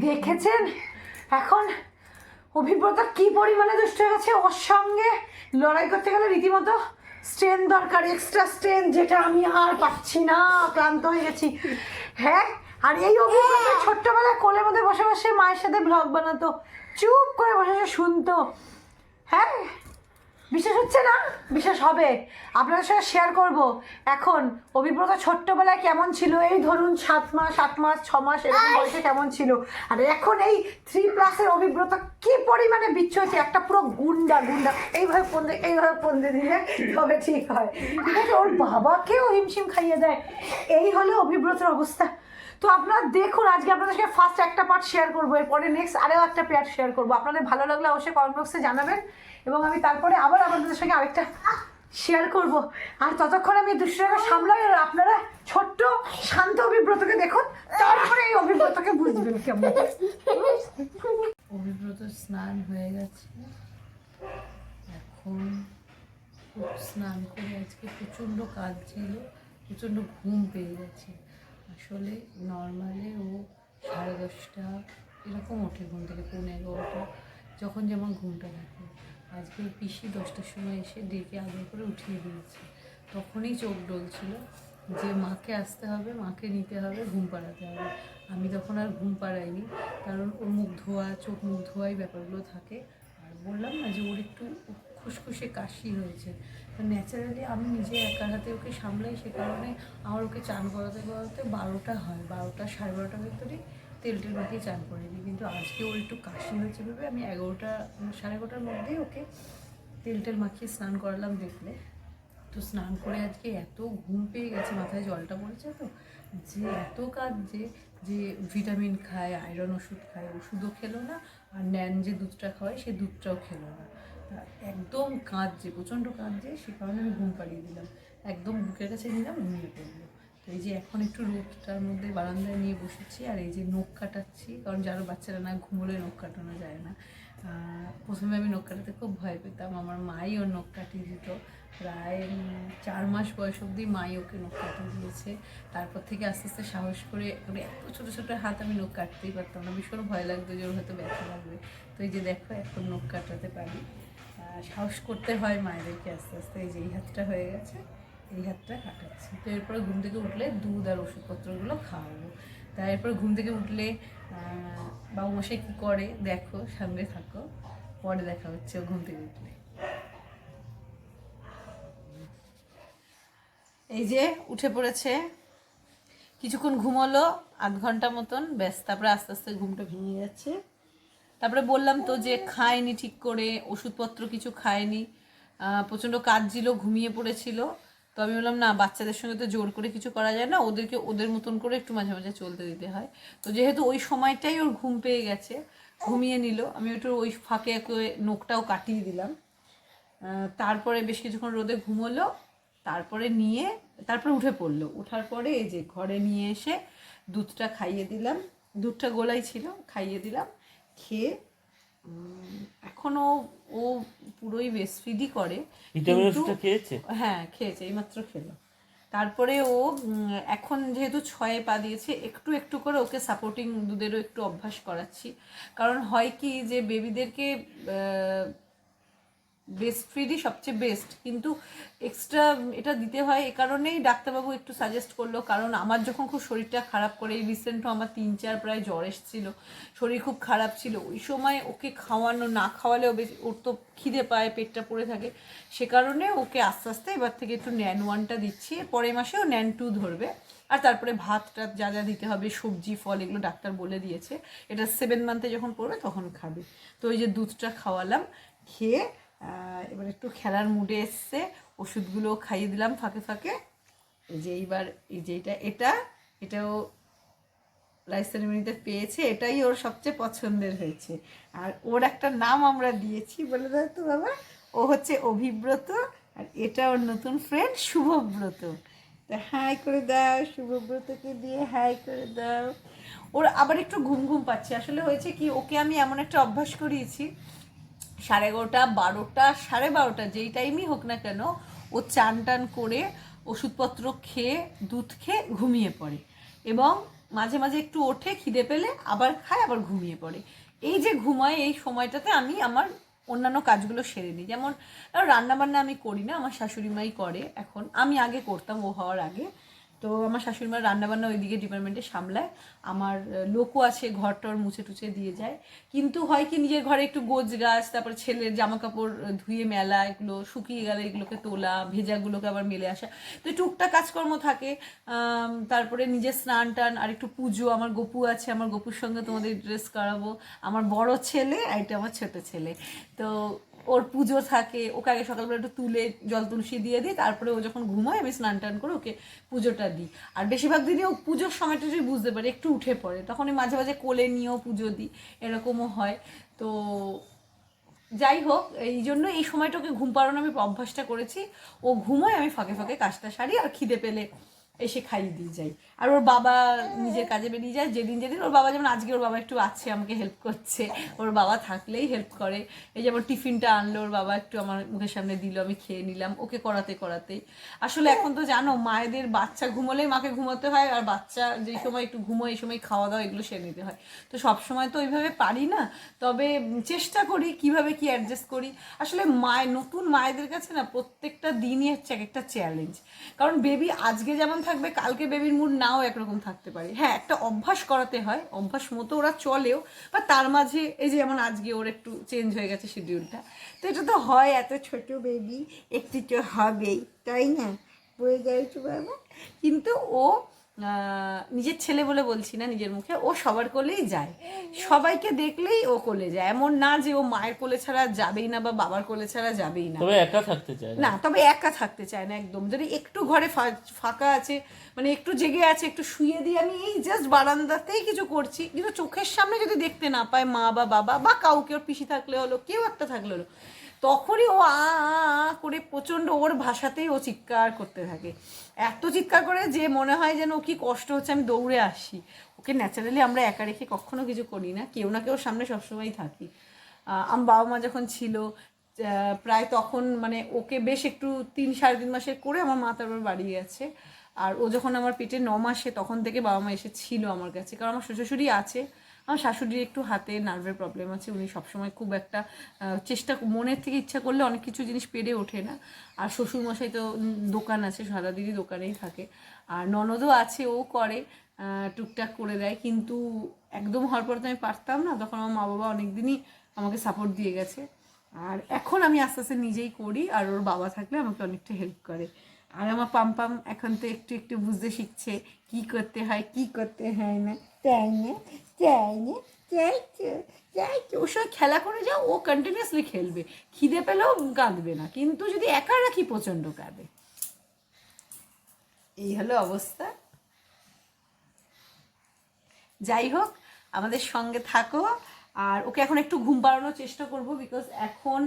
দেখেছেন এখন অভিব্রত কি পরিমাণে দুষ্ট হয়ে গেছে। ওর সঙ্গে লড়াই করতে গেলে রীতিমতো স্ট্রেন দরকার, এক্সট্রা স্ট্রেন, যেটা আমি আর পাচ্ছি না, ক্লান্ত হয়ে গেছি। হ্যাঁ, আর এই অভিব্রত ছোট্টবেলায় কোলের মধ্যে বসে বসে মায়ের সাথে ব্লগ বানাতো, চুপ করে বসে বসে শুনতো। হ্যাঁ, বিশ্বাস হচ্ছে না? বিশ্বাস হবে, আপনাদের সঙ্গে শেয়ার করব এখন অভিব্রত ছোট্টবেলায় কেমন ছিল। এই ধরুন 7 মাস 8 মাস 6 মাস এরকম বয়সে কেমন ছিল, আর এখন এই 3+ অভিব্রত কি পরিমাণে বিচ্ছু হয়েছে। একটা পুরো গুন্ডা গুন্ডা। এইভাবে পন্দে দিলে তবে ঠিক হয়, ঠিক আছে? ওর বাবাকেও হিমশিম খাইয়ে দেয়। এই হলো অভিব্রতের অবস্থা। তো আপনারা দেখুন, আজকে আপনাদের সঙ্গে ফার্স্ট একটা পার্ট শেয়ার করবো, এরপরে নেক্সট আরও একটা পার্ট শেয়ার করবো। আপনাদের ভালো লাগলে অবশ্যই কমেন্ট বক্সে জানাবেন, এবং আমি তারপরে আবার আপনাদের সঙ্গে আরেকটা শেয়ার করব। আর ততক্ষণ আমি দুষ্টটাকে সামলাই, আর আপনারা ছোট্ট শান্ত অভিব্রতকে দেখুন, তারপরে এই অভিব্রতকে বুঝবেন কেমন। অভিব্রত স্নান হয়ে গেছে, এখন স্নান করে আজকে প্রচণ্ড কাজ ছিল, প্রচণ্ড ঘুম পেয়ে গেছে। আসলে নর্মালে ও 10:30 এরকম ওঠে ঘুম থেকে, 11:15, যখন যেমন ঘুমটা থাকে। আজকে পিসি 10টার সময় এসে ডেকে আদর করে উঠিয়ে দিয়েছে। তখনই চোখ ডলছিল যে মাকে আসতে হবে, মাকে নিতে হবে, ঘুম পাড়াতে হবে। আমি তখন আর ঘুম পাড়াইনি, কারণ ওর মুখ ধোয়া, চোখ মুখ ধোয়াই ব্যাপারগুলো থাকে। আর বললাম না যে ওর একটু খুসখুসে কাশি হয়েছে, ন্যাচারালি আমি নিজে একার হাতে ওকে সামলাই, সে কারণে আমার ওকে চান করাতে 12টা হয়, 12টা 12:30 ভিতরে তেল মাখিয়ে চান করে দিই। কিন্তু আজকে ওর একটু কাশি হয়েছে ভেবে আমি 11টা 11:30টার মধ্যেই ওকে তেল মাখিয়ে স্নান করালাম দেখলে। তো স্নান করে আজকে এত ঘুম পেয়ে গেছে, মাথায় জলটা পড়েছে, তো যে এত কাজ যে ভিটামিন খায়, আয়রন ওষুধ খায়, ওষুধও খেলো না, আর ন্যান যে দুধটা খাওয়ায় সে দুধটাও খেলো না। একদম কাঁদছে, প্রচণ্ড কাঁদছে, সে কারণে আমি ঘুম পাড়িয়ে দিলাম, একদম বুকের কাছে নিলাম, ঘুমিয়ে পড়লো। তো এই যে এখন একটু রোদটার মধ্যে বারান্দায় নিয়ে বসেছি, আর এই যে নখ কাটাচ্ছি, কারণ যারও বাচ্চারা না ঘুমোলে নখ কাটানো যায় না। প্রথমে আমি নখ কাটাতে খুব ভয় পেতাম, আমার মাই ওর নখ কাটিয়ে দিত। প্রায় 4 মাস বয়স অবধি মাই ওকে নখ কাটিয়ে দিয়েছে। তারপর থেকে আস্তে আস্তে সাহস করে এত ছোটো ছোটো হাত আমি নখ কাটতেই পারতাম না, ভীষণ ভয় লাগতো যে ওর হয়তো ব্যথা লাগবে। তো এই যে দেখো এখন নখ কাটাতে পারি, সাহস করতে হয় মায়েদেরকে আস্তে আস্তে। এই যে এই হাতটা হয়ে গেছে, এই হাতটা কাটাচ্ছি। তো এরপরে ঘুম থেকে উঠলে দুধ আর ওষুধপত্রগুলো খাওয়াবো। তাই এরপর ঘুম থেকে উঠলে বাবুমশাই কী করে দেখো, সামনে থাকো, পরে দেখা হচ্ছে ও ঘুম থেকে উঠলে। এই যে উঠে পড়েছে, কিছুক্ষণ ঘুমোলো, আধ ঘন্টা মতন, ব্যাস, তারপরে আস্তে আস্তে ঘুমটা ভেঙে যাচ্ছে। তারপরে বললাম তো যে খায়নি ঠিক করে, ওষুধপত্র কিছু খায়নি, প্রচণ্ড কাজ ছিল, ঘুমিয়ে পড়েছিল। তো আমি বললাম না, বাচ্চাদের সঙ্গে তো জোর করে কিছু করা যায় না, ওদেরকে ওদের মতন করে একটু মাঝে মাঝে চলতে দিতে হয়। তো যেহেতু ওই সময়টাই ওর ঘুম পেয়ে গেছে, ঘুমিয়ে নিল, আমি একটু ওই ফাঁকে নখটাও কাটিয়ে দিলাম। তারপরে বেশ কিছুক্ষণ রোদে ঘুমোলো, তারপরে উঠে পড়লো। ওঠার পরে এই যে ঘরে নিয়ে এসে দুধটা খাইয়ে দিলাম, দুধটা গোলাই ছিল, খাইয়ে দিলাম। খেয়ে এখনো ও পুরোই ব্রেস্টফিডই করে, হ্যাঁ খেয়েছে, এইমাত্র খেলো। তারপরে ও এখন যেহেতু 6-এ পা দিয়েছে, একটু একটু করে ওকে সাপোর্টিং দুধেরও একটু অভ্যাস করাচ্ছি। কারণ হয় কি যে বেবিদেরকে ব্রেস্ট ফিডই সবচেয়ে বেস্ট, কিন্তু এক্সট্রা এটা দিতে হয়। এ কারণেই ডাক্তারবাবু একটু সাজেস্ট করলো, কারণ আমার যখন খুব শরীরটা খারাপ করে, এই রিসেন্টও আমার 3-4 প্রায় জ্বর এসেছিলো, শরীর খুব খারাপ ছিল, ওই সময় ওকে খাওয়ানো, না খাওয়ালেও ওর তো খিদে পায়, পেটটা পড়ে থাকে, সে কারণে ওকে আস্তে আস্তে এবার থেকে একটু ন্যান 1টা দিচ্ছি, পরের মাসেও ন্যান 2 ধরবে। আর তারপরে ভাতটা যা যা দিতে হবে, সবজি ফল, এগুলো ডাক্তার বলে দিয়েছে, এটা 7 মান্থে যখন পড়বে তখন খাবে। তো ওই যে দুধটা খাওয়ালাম, খেয়ে এবার একটু খেলার মুডে এসছে, ওষুধগুলো খাইয়ে দিলাম ফাঁকে ফাঁকে। এই যে এইবার এই যে এটাও লাইফ সেরেমনিতে পেয়েছে, এটাই ওর সবচেয়ে পছন্দের হয়েছে। আর ওর একটা নাম আমরা দিয়েছি, বলে দাও তো বাবা, ও হচ্ছে অভিব্রত, আর এটা ওর নতুন ফ্রেন্ড শুভব্রত। তা হাই করে দাও, শুভব্রতকে দিয়ে হাই করে দাও। ওর আবার একটু ঘুম ঘুম পাচ্ছে, আসলে হয়েছে কি, ওকে আমি এমন একটা অভ্যাস করিয়েছি, 11:30, 12টা, 12:30 যেই টাইমই হোক না কেন, ও চান টান করে ওষুধপত্র খেয়ে দুধ খেয়ে ঘুমিয়ে পড়ে। এবং মাঝে মাঝে একটু ওঠে, খিদে পেলে আবার খায়, আবার ঘুমিয়ে পড়ে। এই যে ঘুমায় এই সময়টাতে আমি আমার অন্যান্য কাজগুলো সেরে নিই। যেমন রান্নাবান্না আমি করি না, আমার শাশুড়ি মাই করে এখন, আমি আগে করতাম ও হওয়ার আগে। তো আমার শাশুড়ি মা রান্নাবান্না ওইদিকে ডিপার্টমেন্টে সামলায়, আমার লোকও আছে ঘর টর মুছে টুছে দিয়ে যায়। কিন্তু হয় কি নিজের ঘরে একটু গোছ গাছ, তারপর ছেলের জামা কাপড় ধুয়ে মেলা, এগুলো শুকিয়ে গেলে এগুলোকে তোলা, ভেজাগুলোকে আবার মেলে আসা, তো টুকটাক কাজকর্ম থাকে। তারপরে নিজের স্নান টান, আর একটু পুজো, আমার গপু আছে, আমার গপুর সঙ্গে তোমাদের ড্রেস করাবো, আমার বড় ছেলে আর এটা আমার ছোট ছেলে। তো ওর পুজো থাকে, ওকে আগে সকালবেলা একটু তুলে জল তুলসী দিয়ে দিই, তারপরে ও যখন ঘুমায় আমি স্নান টান করে ওকে পুজোটা দিই। আর বেশিরভাগ দিনই ও পুজোর সময়টা যদি বুঝতে পারি একটু উঠে পড়ে, তখনই মাঝে মাঝে কোলে নিয়েও পুজো দিই, এরকমও হয়। তো যাই হোক, এই জন্য এই সময়টা ওকে ঘুম পাড়ানো আমি অভ্যাসটা করেছি। ও ঘুমোয়, আমি ফাঁকে ফাঁকে কাজটা সারি, আর খিদে পেলে এসে খাইয়ে দিয়ে যাই। আর ওর বাবা নিজের কাজে বেরিয়ে যায় যেদিন যেদিন। ওর বাবা, যেমন আজকে ওর বাবা একটু আছে, আমাকে হেল্প করছে, ওর বাবা থাকলেই হেল্প করে। এই যেমন টিফিনটা আনলো, ওর বাবা একটু আমার মুখের সামনে দিল, আমি খেয়ে নিলাম ওকে করাতে করাতে। আসলে এখন তো জানো মায়েদের বাচ্চা ঘুমোলেই মাকে ঘুমোতে হয়, আর বাচ্চা যেই সময় একটু ঘুমোয় এই সময় খাওয়া দাওয়া এগুলো সেরে নিতে হয়। তো সব সময় তো ওইভাবে পারি না, তবে চেষ্টা করি কিভাবে কি অ্যাডজাস্ট করি। আসলে নতুন মায়েদের কাছে না প্রত্যেকটা দিনই হচ্ছে এক একটা চ্যালেঞ্জ। কারণ বেবি আজকে যেমন থাকবে, কালকে বেবির মুড নাও একরকম থাকতে পারে। হ্যাঁ, একটা অভ্যাস করাতে হয়, অভ্যাস মতো ওরা চলেও, বা তার মাঝে এই যে যেমন আজকে ওর একটু চেঞ্জ হয়ে গেছে শিডিউলটা। তো এটা তো হয়, এত ছোট বেবি একটু তো হবেই, তাই না? বয়ে যাইছো বাবা। কিন্তু ও নিজের ছেলে বলে বলছি না, নিজের মুখে, ও সবার কোলেই যায়, সবাইকে দেখলেই ও কোলে যায়। এমন না যে ও মায়ের কোলে ছাড়া যাবেই না বা বাবার কোলে ছাড়া যাবেই না, তবে একা থাকতে চায় না, তবে একা থাকতে চায় না একদম। যদি একটু ঘরে ফাঁকা আছে, মানে একটু জেগে আছে, একটু শুয়ে দিয়ে আমি এই জাস্ট বারান্দাতেই কিছু করছি, কিন্তু চোখের সামনে যদি দেখতে না পায় মা বা বাবা বা কাউকে, ওর পিসি থাকলে হলো, কেউ একটা থাকলে হলো, তখনই ও আ করে প্রচণ্ড ওর ভাষাতেই ও চিৎকার করতে থাকে। এত চিৎকার করে যে মনে হয় যেন ও কি কষ্ট হচ্ছে, আমি দৌড়ে আসি। ওকে ন্যাচারালি আমরা একা রেখে কখনো কিছু করি না, কেউ না কেউ সামনে সবসময়ই থাকি। আমার বাবা মা যখন ছিল প্রায় তখন মানে ওকে বেশ একটু 3-3.5 মাসের করে আমার মা তারপর বাড়ি গেছে। আর ও যখন আমার পেটে 9 মাসে, তখন থেকে বাবা মা এসেছিল আমার কাছে, কারণ আমার শ্বশুরই আছে। আমার শাশুড়ির একটু হাতে নার্ভের প্রবলেম আছে, উনি সবসময় খুব একটা চেষ্টা, মনের থেকে ইচ্ছা করলে অনেক কিছু জিনিস পেরে ওঠে না। আর শ্বশুরমশাই তো দোকান আছে, সারাদিনই দোকানেই থাকে। আর ননদও আছে, ও করে, টুকটাক করে দেয়। কিন্তু একদম হওয়ার পর তো আমি পারতাম না, তখন আমার মা বাবা অনেক দিনই আমাকে সাপোর্ট দিয়ে গেছে। আর এখন আমি আস্তে আস্তে নিজেই করি, আর ওর বাবা থাকলে আমাকে অনেকটা হেল্প করে। আর আমার পাম্পাম এখন তো একটু একটু বুঝতে শিখছে কি করতে হয় কি করতে হয় না, তাই না? তাই না? তাই তো, তাই তো। ওর সঙ্গে খেলা করে যাও, ও কন্টিনিউয়াসলি খেলবে, খিদে পেলেও কাঁদবে না, কিন্তু যদি একা রাখি প্রচণ্ড কাঁদে। এই হলো অবস্থা। যাই হোক, আমাদের সঙ্গে থাকো। আর ওকে এখন একটু ঘুম পাড়ানোর চেষ্টা করব, বিকজ এখন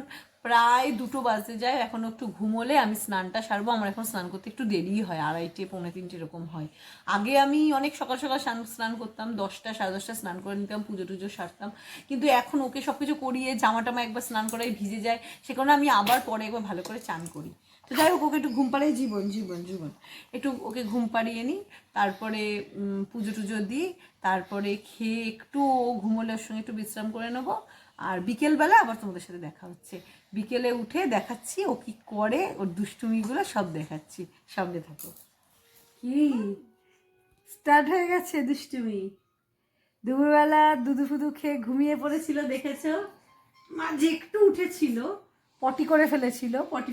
প্রায় 2টো বাজতে যায়। এখন একটু ঘুমোলে আমি স্নানটা সারবো। আমার এখন স্নান করতে একটু দেরিই হয়, 2:30 পৌনে 3 এরকম হয়। আগে আমি অনেক সকাল সকাল স্নান করতাম, 10টা 10:30 স্নান করে নিতাম, পুজো টুজো সারতাম। কিন্তু এখন ওকে সব কিছু করিয়ে জামা টামা একবার স্নান করাই ভিজে যায়, সে কারণে আমি আবার পরে একবার ভালো করে চান করি। তো যাই হোক, ওকে একটু ঘুম পাড়িয়ে জীবন একটু ওকে ঘুম পাড়িয়ে নিই, তারপরে পুজো টুজো দিই, তারপরে খেয়ে একটু ঘুমোলে ওর সঙ্গে একটু বিশ্রাম করে নেবো। আর বিকেলবেলা আবার তোমাদের সাথে দেখা হচ্ছে, বিকেলে উঠে দেখাচ্ছি ও কি করে, ওর দুষ্টুমিগুলো সব দেখাচ্ছি, সঙ্গে থাকো। কি স্টার্ট হয়ে গেছে দুষ্টুমি? দুপুরবেলা দুধু ফুদু খেয়ে ঘুমিয়ে পড়েছিল, দেখেছো? মাঝে একটু উঠেছিল, পটি করে ফেলেছিল, পটি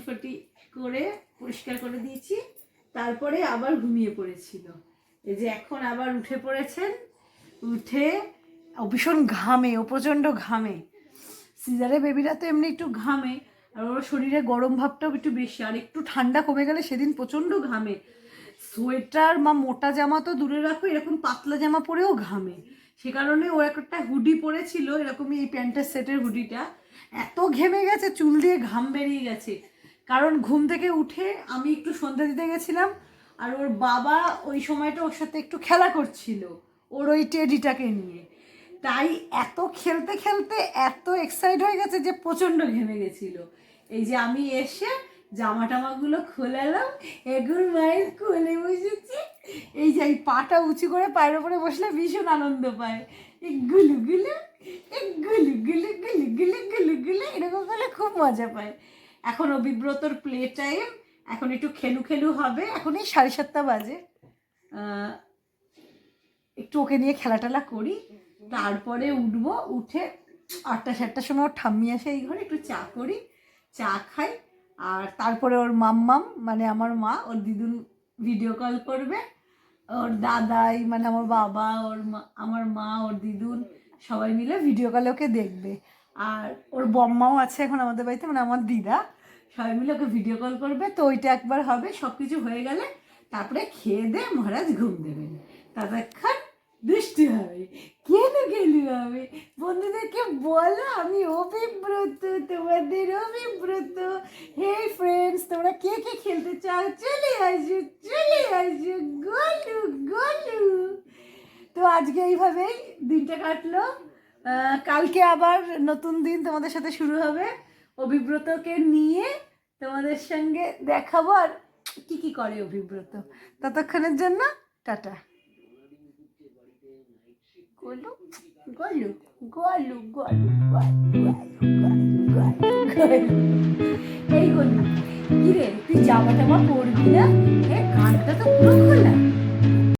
করে পরিষ্কার করে দিয়েছি, তারপরে আবার ঘুমিয়ে পড়েছিল। এই যে এখন আবার উঠে পড়েছেন, উঠে ও ভীষণ ঘামে, ও প্রচণ্ড ঘামে। সিজারে বেবিরা তো এমনি একটু ঘামে, আর ওর শরীরে গরম ভাবটাও একটু বেশি, আর একটু ঠান্ডা কমে গেলে সেদিন প্রচণ্ড ঘামে। সোয়েটার বা মোটা জামা তো দূরে রাখো, এরকম পাতলা জামা পরেও ঘামে। সে কারণে ও একটা হুডি পরেছিল, এরকমই এই প্যান্টের সেটের হুডিটা, এত ঘেমে গেছে, চুল দিয়ে ঘাম বেরিয়ে গেছে। কারণ ঘুম থেকে উঠে আমি একটু সন্ধ্যা দিতে গেছিলাম, আর ওর বাবা ওই সময়টা ওর সাথে একটু খেলা করছিল ওর ওই টেডিটাকে নিয়ে। তাই এত খেলতে খেলতে এত এক্সাইট হয়ে গেছে যে প্রচণ্ড ঘেমে গেছিল। এই যে আমি এসে জামা টামাগুলো খোলালাম, এখন মায়ের কোলে বসেছি। এই যে এই পাটা উঁচু করে পায়ের ওপরে বসলে ভীষণ আনন্দ পায়। এই গুলু গুলু, এই গুলু গুলু গুলু গুলু গুলু গুলু এরকম করলে খুব মজা পায়। এখন অভিব্রতর প্লে টাইম, এখন একটু খেলু খেলু হবে। এখন এই 7:30 বাজে। একটু ওকে নিয়ে খেলা টেলা করি, তারপরে উঠবো। উঠে 8টা-7টার সময় ওর ঠাম্মি আসে এই ঘরে, একটু চা করি, চা খাই। আর তারপরে ওর মাম্মাম মানে আমার মা, ওর দিদুন ভিডিও কল করবে। ওর দাদাই মানে আমার বাবা, ওর মা, আমার মা, ওর দিদুন সবাই মিলে ভিডিও কলে ওকে দেখবে। আর ওর বম্মাও আছে এখন আমাদের বাড়িতে, মানে আমার দিদা, সবাই মিলে ওকে ভিডিও কল করবে। তো ওইটা একবার হবে। সব কিছু হয়ে গেলে তারপরে খেয়ে দে মহারাজ ঘুম দেবেন, ততক্ষণ দুষ্টু হবে, কেন গেলু হবে। বন্ধুদেরকে বলো আমি অভিব্রত, তোমাদের অভিব্রত। হে ফ্রেন্ডস, তোমরা কে কে খেলতে চাও চলে আসো, চলে আসো, গলু গলু। তো আজকে এইভাবেই দিনটা কাটলো। কালকে আবার নতুন দিন তোমাদের সাথে শুরু হবে। অভিব্রতকে নিয়ে তোমাদের সঙ্গে দেখাবো আর কি কি করে অভিব্রত। ততক্ষণের জন্য টাটা। গলু গলু গলু গলু গলু গলু গলু। এই গলু, কিরে তুই জামা টামা পরবি না? কানটা তো পুরো খোলা।